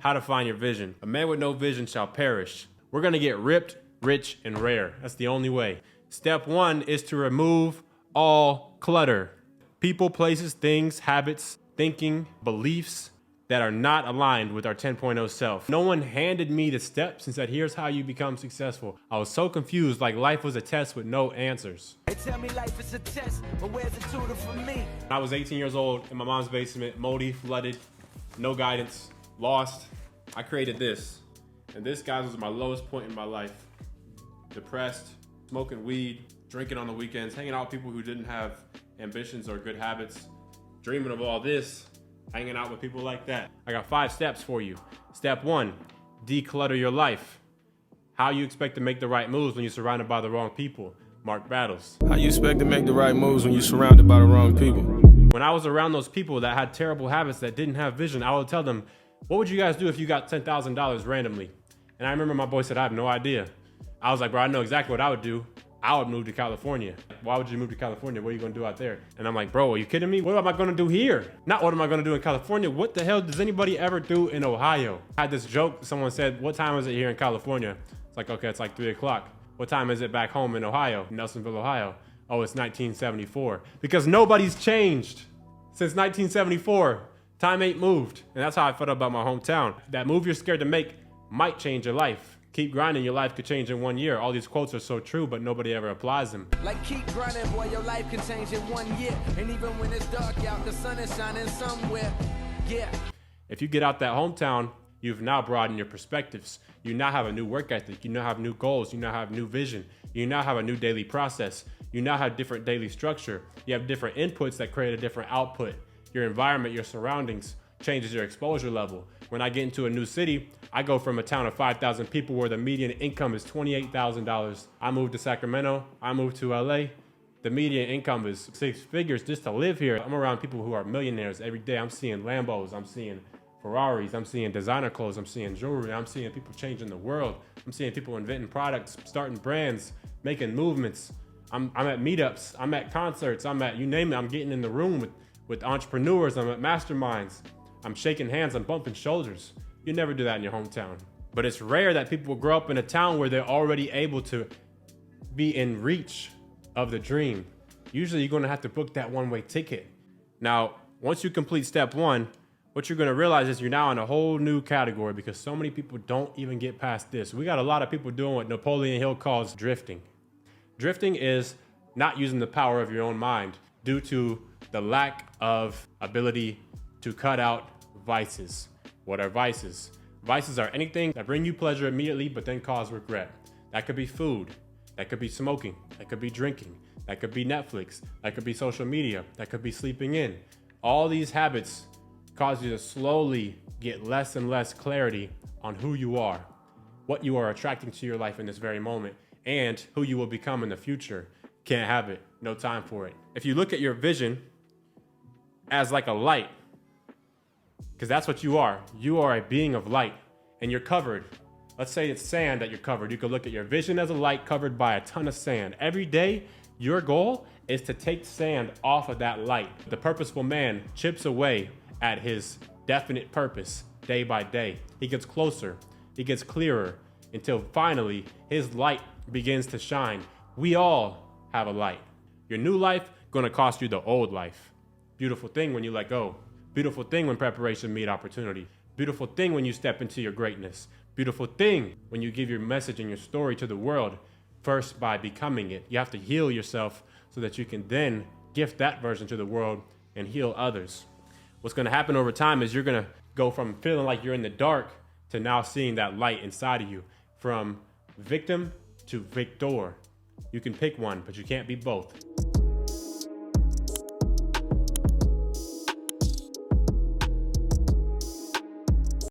How to find your vision. A man with no vision shall perish. We're gonna get ripped, rich, and rare. That's the only way. Step 1 is to remove all clutter. People, places, things, habits, thinking, beliefs that are not aligned with our 10.0 self. No one handed me the steps and said, here's how you become successful. I was so confused, like life was a test with no answers. They tell me life is a test, but where's the tutor for me? I was 18 years old in my mom's basement, moldy, flooded, no guidance, lost. I created this. And this, guys, was my lowest point in my life. Depressed, smoking weed, drinking on the weekends, hanging out with people who didn't have ambitions or good habits, dreaming of all this, hanging out with people like that. I got 5 steps for you. Step 1, declutter your life. How you expect to make the right moves when you're surrounded by the wrong people. Mark Battles. How you expect to make the right moves when you're surrounded by the wrong people? When I was around those people that had terrible habits, that didn't have vision, I would tell them, what would you guys do if you got $10,000 randomly? And I remember my boy said, I have no idea. I was like, bro, I know exactly what I would do. I would move to California. Why would you move to California? What are you gonna do out there? And I'm like, bro, are you kidding me? What am I gonna do here? Not what am I gonna do in California? What the hell does anybody ever do in Ohio? I had this joke, someone said, what time is it here in California? It's like, okay, it's like 3 o'clock. What time is it back home in Ohio, Nelsonville, Ohio? Oh, it's 1974. Because nobody's changed since 1974. Time ain't moved. And that's how I felt about my hometown. That move you're scared to make might change your life. Keep grinding, your life could change in 1 year. All these quotes are so true, but nobody ever applies them. Like keep grinding, boy, your life can change in 1 year. And even when it's dark out, the sun is shining somewhere. Yeah. If you get out that hometown, you've now broadened your perspectives. You now have a new work ethic. You now have new goals. You now have new vision. You now have a new daily process. You now have different daily structure. You have different inputs that create a different output. Your environment, your surroundings changes your exposure level. When I get into a new city, I go from a town of 5,000 people where the median income is $28,000. I moved to Sacramento, I moved to LA. The median income is 6 figures just to live here. I'm around people who are millionaires every day. I'm seeing Lambos, I'm seeing Ferraris, I'm seeing designer clothes, I'm seeing jewelry, I'm seeing people changing the world. I'm seeing people inventing products, starting brands, making movements. I'm at meetups, I'm at concerts, I'm at, you name it, I'm getting in the room with entrepreneurs, I'm at masterminds. I'm shaking hands, I'm bumping shoulders. You never do that in your hometown. But it's rare that people will grow up in a town where they're already able to be in reach of the dream. Usually you're gonna have to book that one-way ticket. Now, once you complete step 1, what you're gonna realize is you're now in a whole new category because so many people don't even get past this. We got a lot of people doing what Napoleon Hill calls drifting. Drifting is not using the power of your own mind due to the lack of ability to cut out vices. What are vices? Vices are anything that bring you pleasure immediately but then cause regret. That could be food, that could be smoking, that could be drinking, that could be Netflix, that could be social media, that could be sleeping in. All these habits cause you to slowly get less and less clarity on who you are, what you are attracting to your life in this very moment, and who you will become in the future. Can't have it, no time for it. If you look at your vision as like a light, because that's what you are. You are a being of light and you're covered. Let's say it's sand that you're covered. You could look at your vision as a light covered by a ton of sand. Every day, your goal is to take sand off of that light. The purposeful man chips away at his definite purpose day by day. He gets closer, he gets clearer until finally his light begins to shine. We all have a light. Your new life gonna cost you the old life. Beautiful thing when you let go. Beautiful thing when preparation meet opportunity. Beautiful thing when you step into your greatness. Beautiful thing when you give your message and your story to the world, first by becoming it. You have to heal yourself so that you can then gift that version to the world and heal others. What's gonna happen over time is you're gonna go from feeling like you're in the dark to now seeing that light inside of you. From victim to victor. You can pick one, but you can't be both.